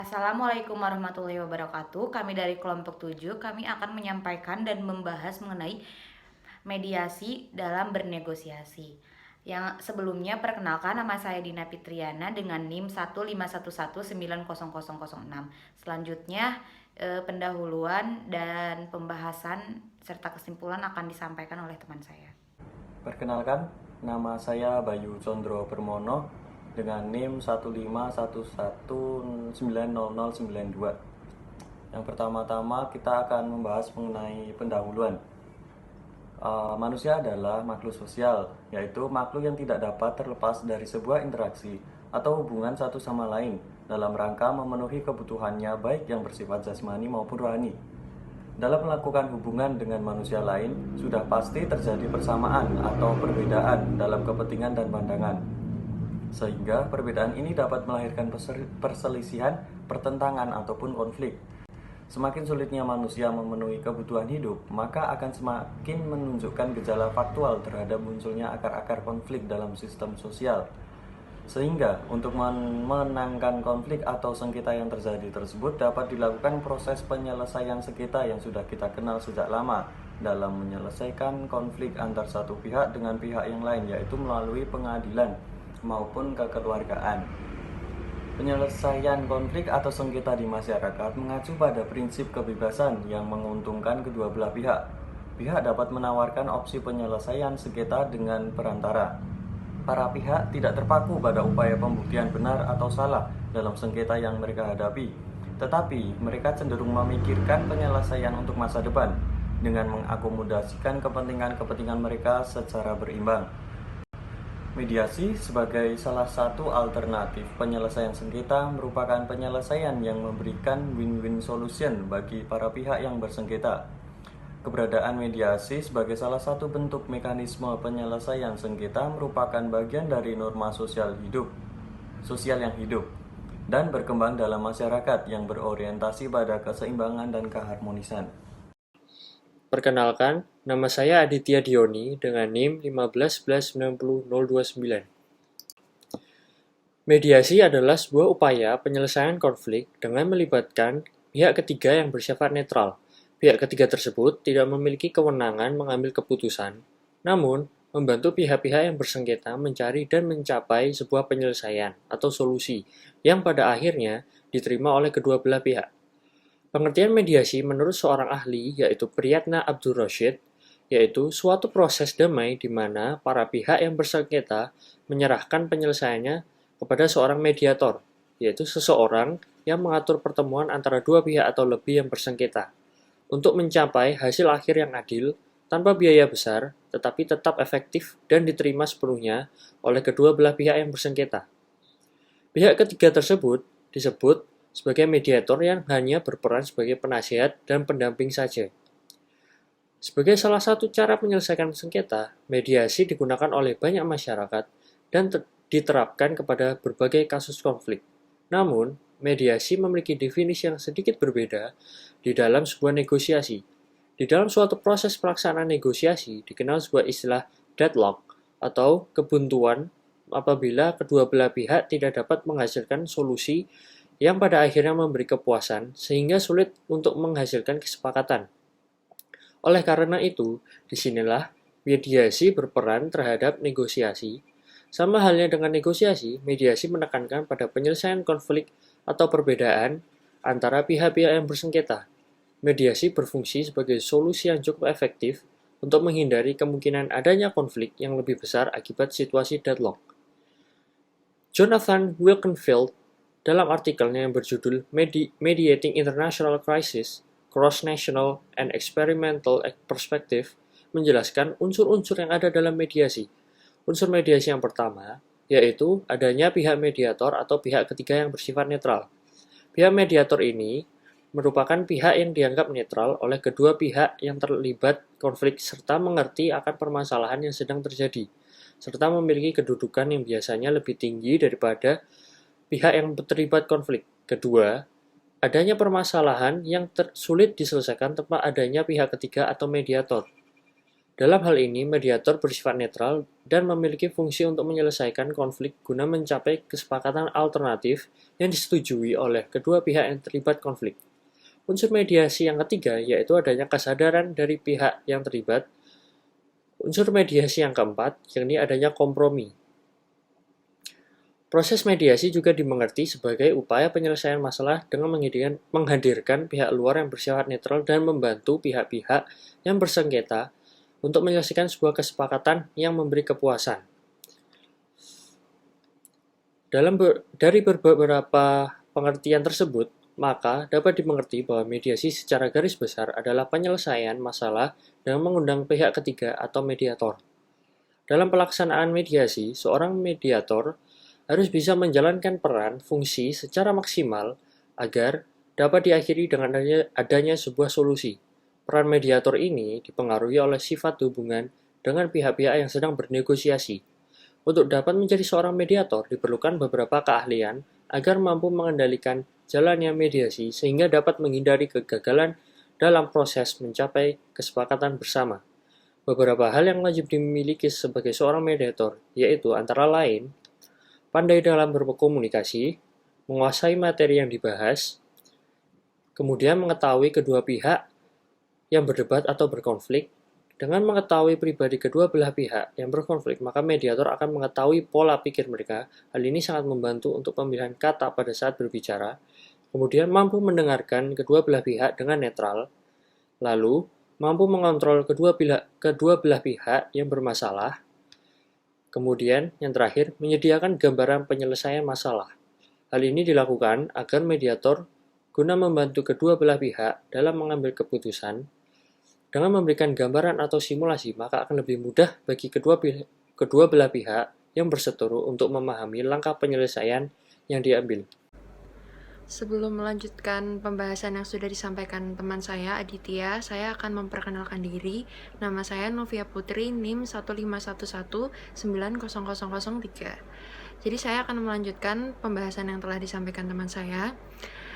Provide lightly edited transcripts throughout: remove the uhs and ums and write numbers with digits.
Assalamualaikum warahmatullahi wabarakatuh. Kami dari kelompok 7, kami akan menyampaikan dan membahas mengenai mediasi dalam bernegosiasi. Yang sebelumnya perkenalkan, nama saya Dina Fitriana dengan NIM 151190006. Selanjutnya pendahuluan dan pembahasan serta kesimpulan akan disampaikan oleh teman saya. Perkenalkan, nama saya Bayu Condro Permono dengan NIM 151190092. Yang pertama-tama kita akan membahas mengenai pendahuluan. Manusia adalah makhluk sosial, yaitu makhluk yang tidak dapat terlepas dari sebuah interaksi atau hubungan satu sama lain dalam rangka memenuhi kebutuhannya baik yang bersifat jasmani maupun rohani. Dalam melakukan hubungan dengan manusia lain, sudah pasti terjadi persamaan atau perbedaan dalam kepentingan dan pandangan. Sehingga perbedaan ini dapat melahirkan perselisihan, pertentangan, ataupun konflik. Semakin sulitnya manusia memenuhi kebutuhan hidup, maka akan semakin menunjukkan gejala faktual terhadap munculnya akar-akar konflik dalam sistem sosial. Sehingga untuk memenangkan konflik atau sengketa yang terjadi tersebut dapat dilakukan proses penyelesaian sengketa yang sudah kita kenal sejak lama dalam menyelesaikan konflik antar satu pihak dengan pihak yang lain, yaitu melalui pengadilan maupun kekeluargaan. Penyelesaian konflik atau sengketa di masyarakat mengacu pada prinsip kebebasan yang menguntungkan kedua belah pihak. Pihak dapat menawarkan opsi penyelesaian sengketa dengan perantara. Para pihak tidak terpaku pada upaya pembuktian benar atau salah dalam sengketa yang mereka hadapi, tetapi mereka cenderung memikirkan penyelesaian untuk masa depan dengan mengakomodasikan kepentingan-kepentingan mereka secara berimbang. Mediasi sebagai salah satu alternatif penyelesaian sengketa merupakan penyelesaian yang memberikan win-win solution bagi para pihak yang bersengketa. Keberadaan mediasi sebagai salah satu bentuk mekanisme penyelesaian sengketa merupakan bagian dari norma sosial yang hidup, dan berkembang dalam masyarakat yang berorientasi pada keseimbangan dan keharmonisan. Perkenalkan, nama saya Aditya Dioni dengan NIM 1519029. Mediasi adalah sebuah upaya penyelesaian konflik dengan melibatkan pihak ketiga yang bersifat netral. Pihak ketiga tersebut tidak memiliki kewenangan mengambil keputusan, namun membantu pihak-pihak yang bersengketa mencari dan mencapai sebuah penyelesaian atau solusi yang pada akhirnya diterima oleh kedua belah pihak. Pengertian mediasi menurut seorang ahli, yaitu Priyatna Abdul Rashid, yaitu suatu proses damai di mana para pihak yang bersengketa menyerahkan penyelesaiannya kepada seorang mediator, yaitu seseorang yang mengatur pertemuan antara dua pihak atau lebih yang bersengketa, untuk mencapai hasil akhir yang adil, tanpa biaya besar, tetapi tetap efektif dan diterima sepenuhnya oleh kedua belah pihak yang bersengketa. Pihak ketiga tersebut disebut sebagai mediator yang hanya berperan sebagai penasihat dan pendamping saja. Sebagai salah satu cara menyelesaikan sengketa, mediasi digunakan oleh banyak masyarakat dan diterapkan kepada berbagai kasus konflik. Namun, mediasi memiliki definisi yang sedikit berbeda di dalam sebuah negosiasi. Di dalam suatu proses pelaksanaan negosiasi, dikenal sebuah istilah deadlock atau kebuntuan apabila kedua belah pihak tidak dapat menghasilkan solusi yang pada akhirnya memberi kepuasan sehingga sulit untuk menghasilkan kesepakatan. Oleh karena itu, disinilah mediasi berperan terhadap negosiasi. Sama halnya dengan negosiasi, mediasi menekankan pada penyelesaian konflik atau perbedaan antara pihak-pihak yang bersengketa. Mediasi berfungsi sebagai solusi yang cukup efektif untuk menghindari kemungkinan adanya konflik yang lebih besar akibat situasi deadlock. Jonathan Wilkenfeld dalam artikelnya yang berjudul Mediating International Crisis, Cross-National and Experimental Perspective, menjelaskan unsur-unsur yang ada dalam mediasi. Unsur mediasi yang pertama, yaitu adanya pihak mediator atau pihak ketiga yang bersifat netral. Pihak mediator ini merupakan pihak yang dianggap netral oleh kedua pihak yang terlibat konflik serta mengerti akan permasalahan yang sedang terjadi, serta memiliki kedudukan yang biasanya lebih tinggi daripada pihak yang terlibat konflik. Kedua, adanya permasalahan yang sulit diselesaikan tanpa adanya pihak ketiga atau mediator. Dalam hal ini, mediator bersifat netral dan memiliki fungsi untuk menyelesaikan konflik guna mencapai kesepakatan alternatif yang disetujui oleh kedua pihak yang terlibat konflik. Unsur mediasi yang ketiga yaitu adanya kesadaran dari pihak yang terlibat. Unsur mediasi yang keempat yakni adanya kompromi. Proses mediasi juga dimengerti sebagai upaya penyelesaian masalah dengan menghadirkan pihak luar yang bersifat netral dan membantu pihak-pihak yang bersengketa untuk menyelesaikan sebuah kesepakatan yang memberi kepuasan. Dari beberapa pengertian tersebut, maka dapat dimengerti bahwa mediasi secara garis besar adalah penyelesaian masalah dengan mengundang pihak ketiga atau mediator. Dalam pelaksanaan mediasi, seorang mediator harus bisa menjalankan peran fungsi secara maksimal agar dapat diakhiri dengan adanya sebuah solusi. Peran mediator ini dipengaruhi oleh sifat hubungan dengan pihak-pihak yang sedang bernegosiasi. Untuk dapat menjadi seorang mediator diperlukan beberapa keahlian agar mampu mengendalikan jalannya mediasi sehingga dapat menghindari kegagalan dalam proses mencapai kesepakatan bersama. Beberapa hal yang wajib dimiliki sebagai seorang mediator yaitu antara lain pandai dalam berkomunikasi, menguasai materi yang dibahas, kemudian mengetahui kedua pihak yang berdebat atau berkonflik. Dengan mengetahui pribadi kedua belah pihak yang berkonflik, maka mediator akan mengetahui pola pikir mereka. Hal ini sangat membantu untuk pemilihan kata pada saat berbicara. Kemudian mampu mendengarkan kedua belah pihak dengan netral. Lalu, mampu mengontrol kedua belah pihak yang bermasalah. Kemudian, yang terakhir, menyediakan gambaran penyelesaian masalah. Hal ini dilakukan agar mediator guna membantu kedua belah pihak dalam mengambil keputusan. Dengan memberikan gambaran atau simulasi, maka akan lebih mudah bagi kedua belah pihak yang berseteru untuk memahami langkah penyelesaian yang diambil. Sebelum melanjutkan pembahasan yang sudah disampaikan teman saya, Aditya, saya akan memperkenalkan diri. Nama saya Novia Putri, NIM 151190003. Jadi saya akan melanjutkan pembahasan yang telah disampaikan teman saya.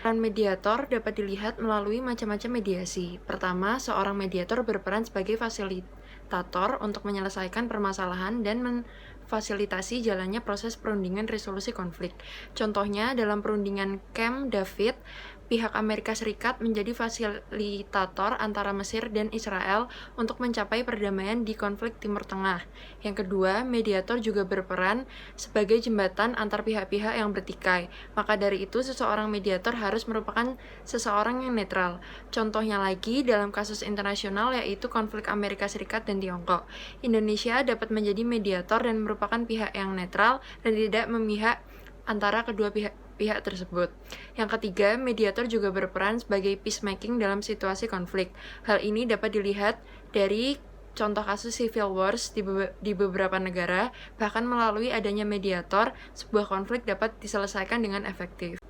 Peran mediator dapat dilihat melalui macam-macam mediasi. Pertama, seorang mediator berperan sebagai fasilitator untuk menyelesaikan permasalahan dan memfasilitasi jalannya proses perundingan resolusi konflik. Contohnya, dalam perundingan Camp David, pihak Amerika Serikat menjadi fasilitator antara Mesir dan Israel untuk mencapai perdamaian di konflik Timur Tengah. Yang kedua, mediator juga berperan sebagai jembatan antar pihak-pihak yang bertikai. Maka dari itu, seseorang mediator harus merupakan seseorang yang netral. Contohnya lagi, dalam kasus internasional yaitu konflik Amerika Serikat dan Tiongkok. Indonesia dapat menjadi mediator dan merupakan pihak yang netral dan tidak memihak antara kedua pihak tersebut. Yang ketiga, mediator juga berperan sebagai peacemaking dalam situasi konflik. Hal ini dapat dilihat dari contoh kasus civil wars di beberapa negara. Bahkan melalui adanya mediator, sebuah konflik dapat diselesaikan dengan efektif.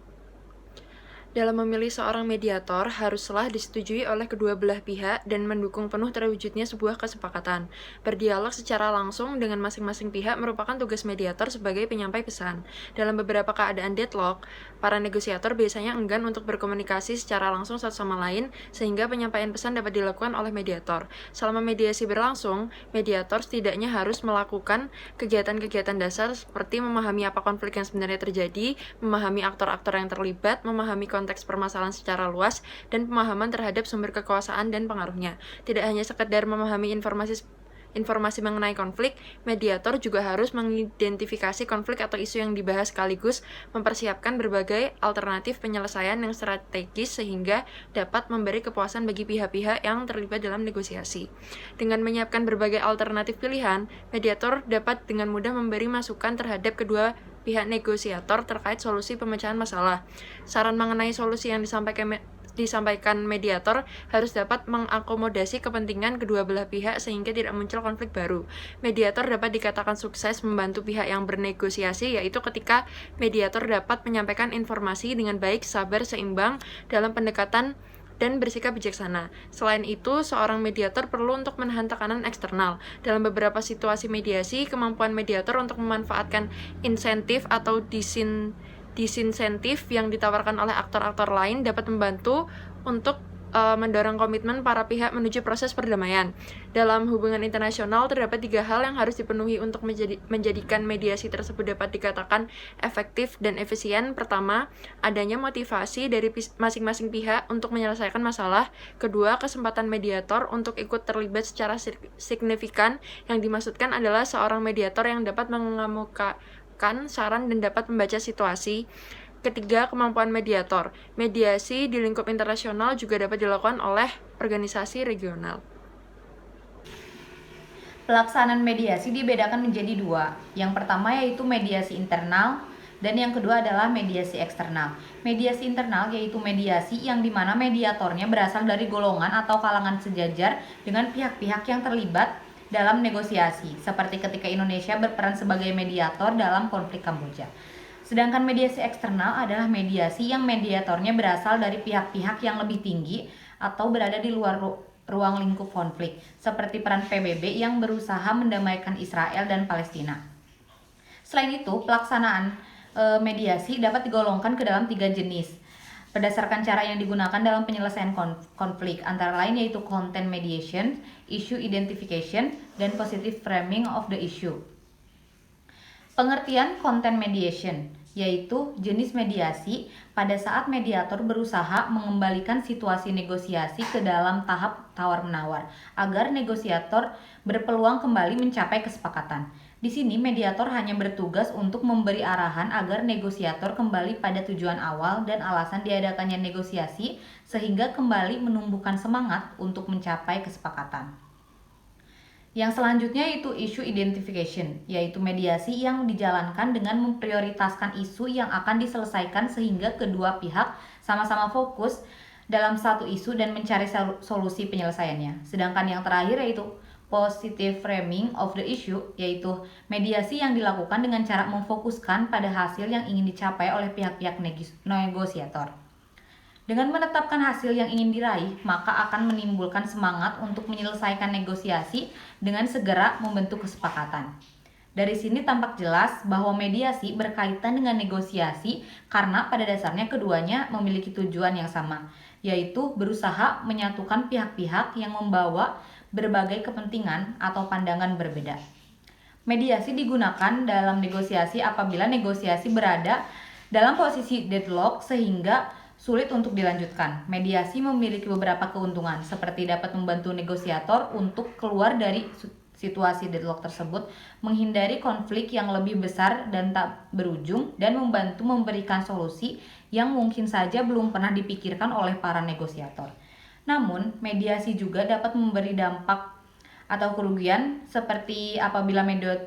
Dalam memilih seorang mediator, haruslah disetujui oleh kedua belah pihak dan mendukung penuh terwujudnya sebuah kesepakatan. Berdialog secara langsung dengan masing-masing pihak merupakan tugas mediator sebagai penyampai pesan. Dalam beberapa keadaan deadlock, para negosiator biasanya enggan untuk berkomunikasi secara langsung satu sama lain, sehingga penyampaian pesan dapat dilakukan oleh mediator. Selama mediasi berlangsung, mediator setidaknya harus melakukan kegiatan-kegiatan dasar seperti memahami apa konflik yang sebenarnya terjadi, memahami aktor-aktor yang terlibat, memahami konteks permasalahan secara luas, dan pemahaman terhadap sumber kekuasaan dan pengaruhnya. Tidak hanya sekedar memahami informasi mengenai konflik, mediator juga harus mengidentifikasi konflik atau isu yang dibahas sekaligus mempersiapkan berbagai alternatif penyelesaian yang strategis sehingga dapat memberi kepuasan bagi pihak-pihak yang terlibat dalam negosiasi. Dengan menyiapkan berbagai alternatif pilihan, mediator dapat dengan mudah memberi masukan terhadap kedua pihak negosiator terkait solusi pemecahan masalah. Saran mengenai solusi yang disampaikan mediator harus dapat mengakomodasi kepentingan kedua belah pihak sehingga tidak muncul konflik baru. Mediator dapat dikatakan sukses membantu pihak yang bernegosiasi, yaitu ketika mediator dapat menyampaikan informasi dengan baik, sabar, seimbang dalam pendekatan dan bersikap bijaksana. Selain itu, seorang mediator perlu untuk menahan tekanan eksternal. Dalam beberapa situasi mediasi, kemampuan mediator untuk memanfaatkan insentif atau disinsentif yang ditawarkan oleh aktor-aktor lain dapat membantu untuk mendorong komitmen para pihak menuju proses perdamaian. Dalam hubungan internasional, terdapat 3 hal yang harus dipenuhi untuk menjadikan mediasi tersebut dapat dikatakan efektif dan efisien. Pertama, adanya motivasi dari masing-masing pihak untuk menyelesaikan masalah. Kedua, kesempatan mediator untuk ikut terlibat secara signifikan. Yang dimaksudkan adalah seorang mediator yang dapat mengemukakan saran dan dapat membaca situasi. Ketiga, kemampuan mediator. Mediasi di lingkup internasional juga dapat dilakukan oleh organisasi regional. Pelaksanaan mediasi dibedakan menjadi 2. Yang pertama yaitu mediasi internal dan yang kedua adalah mediasi eksternal. Mediasi internal yaitu mediasi yang dimana mediatornya berasal dari golongan atau kalangan sejajar dengan pihak-pihak yang terlibat dalam negosiasi, seperti ketika Indonesia berperan sebagai mediator dalam konflik Kamboja. Sedangkan mediasi eksternal adalah mediasi yang mediatornya berasal dari pihak-pihak yang lebih tinggi atau berada di luar ruang lingkup konflik, seperti peran PBB yang berusaha mendamaikan Israel dan Palestina. Selain itu, pelaksanaan mediasi dapat digolongkan ke dalam 3 jenis berdasarkan cara yang digunakan dalam penyelesaian konflik, antara lain yaitu content mediation, issue identification, dan positive framing of the issue. Pengertian content mediation yaitu jenis mediasi pada saat mediator berusaha mengembalikan situasi negosiasi ke dalam tahap tawar-menawar agar negosiator berpeluang kembali mencapai kesepakatan. Di sini mediator hanya bertugas untuk memberi arahan agar negosiator kembali pada tujuan awal dan alasan diadakannya negosiasi sehingga kembali menumbuhkan semangat untuk mencapai kesepakatan. Yang selanjutnya itu issue identification, yaitu mediasi yang dijalankan dengan memprioritaskan isu yang akan diselesaikan sehingga kedua pihak sama-sama fokus dalam satu isu dan mencari solusi penyelesaiannya. Sedangkan yang terakhir yaitu positive framing of the issue, yaitu mediasi yang dilakukan dengan cara memfokuskan pada hasil yang ingin dicapai oleh pihak-pihak negosiator. Dengan menetapkan hasil yang ingin diraih, maka akan menimbulkan semangat untuk menyelesaikan negosiasi dengan segera membentuk kesepakatan. Dari sini tampak jelas bahwa mediasi berkaitan dengan negosiasi karena pada dasarnya keduanya memiliki tujuan yang sama, yaitu berusaha menyatukan pihak-pihak yang membawa berbagai kepentingan atau pandangan berbeda. Mediasi digunakan dalam negosiasi apabila negosiasi berada dalam posisi deadlock sehingga sulit untuk dilanjutkan. Mediasi memiliki beberapa keuntungan, seperti dapat membantu negosiator untuk keluar dari situasi deadlock tersebut, menghindari konflik yang lebih besar dan tak berujung, dan membantu memberikan solusi yang mungkin saja belum pernah dipikirkan oleh para negosiator. Namun, mediasi juga dapat memberi dampak atau kerugian, seperti apabila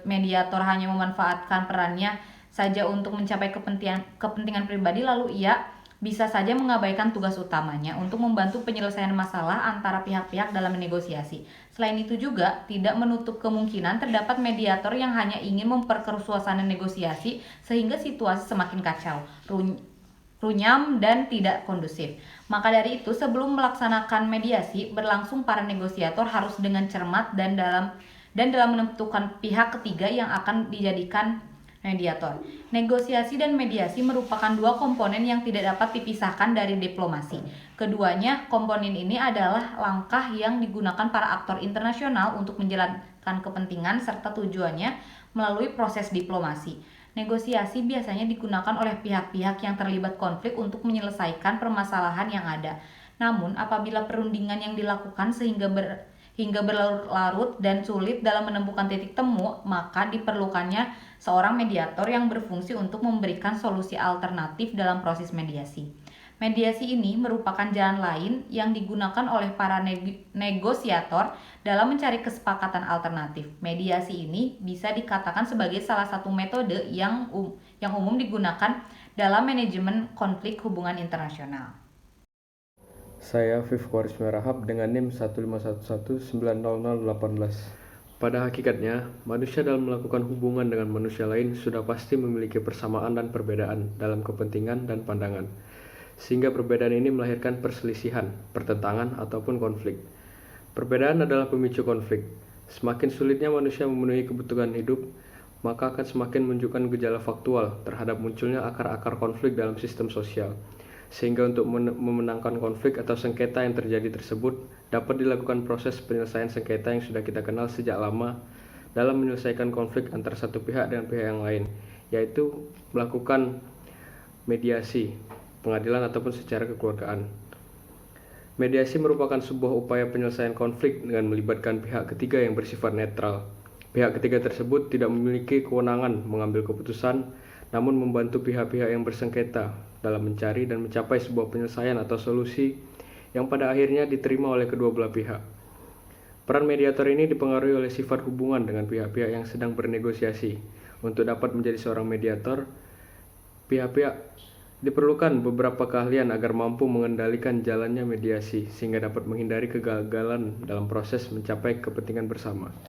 mediator hanya memanfaatkan perannya saja untuk mencapai kepentingan pribadi, lalu ia bisa saja mengabaikan tugas utamanya untuk membantu penyelesaian masalah antara pihak-pihak dalam negosiasi. Selain itu juga tidak menutup kemungkinan terdapat mediator yang hanya ingin memperkeruh suasana negosiasi sehingga situasi semakin kacau, runyam, dan tidak kondusif. Maka dari itu, sebelum melaksanakan mediasi berlangsung, para negosiator harus dengan cermat dan dalam menentukan pihak ketiga yang akan dijadikan mediator. Negosiasi dan mediasi merupakan 2 komponen yang tidak dapat dipisahkan dari diplomasi. Keduanya komponen ini adalah langkah yang digunakan para aktor internasional untuk menjalankan kepentingan serta tujuannya melalui proses diplomasi. Negosiasi biasanya digunakan oleh pihak-pihak yang terlibat konflik untuk menyelesaikan permasalahan yang ada. Namun, apabila perundingan yang dilakukan hingga berlarut-larut dan sulit dalam menemukan titik temu, maka diperlukannya seorang mediator yang berfungsi untuk memberikan solusi alternatif dalam proses mediasi. Mediasi ini merupakan jalan lain yang digunakan oleh para negosiator dalam mencari kesepakatan alternatif. Mediasi ini bisa dikatakan sebagai salah satu metode yang umum digunakan dalam manajemen konflik hubungan internasional. Saya Vivko Arisma Rahab dengan NIM 151190018. Pada hakikatnya, manusia dalam melakukan hubungan dengan manusia lain sudah pasti memiliki persamaan dan perbedaan dalam kepentingan dan pandangan, sehingga perbedaan ini melahirkan perselisihan, pertentangan, ataupun konflik. Perbedaan adalah pemicu konflik. Semakin sulitnya manusia memenuhi kebutuhan hidup, maka akan semakin menunjukkan gejala faktual terhadap munculnya akar-akar konflik dalam sistem sosial. sehingga untuk memenangkan konflik atau sengketa yang terjadi tersebut dapat dilakukan proses penyelesaian sengketa yang sudah kita kenal sejak lama dalam menyelesaikan konflik antara satu pihak dengan pihak yang lain, yaitu melakukan mediasi, pengadilan ataupun secara kekeluargaan. Mediasi merupakan sebuah upaya penyelesaian konflik dengan melibatkan pihak ketiga yang bersifat netral. Pihak ketiga tersebut tidak memiliki kewenangan mengambil keputusan, namun membantu pihak-pihak yang bersengketa dalam mencari dan mencapai sebuah penyelesaian atau solusi yang pada akhirnya diterima oleh kedua belah pihak. Peran mediator ini dipengaruhi oleh sifat hubungan dengan pihak-pihak yang sedang bernegosiasi. Untuk dapat menjadi seorang mediator, pihak-pihak diperlukan beberapa keahlian agar mampu mengendalikan jalannya mediasi sehingga dapat menghindari kegagalan dalam proses mencapai kepentingan bersama.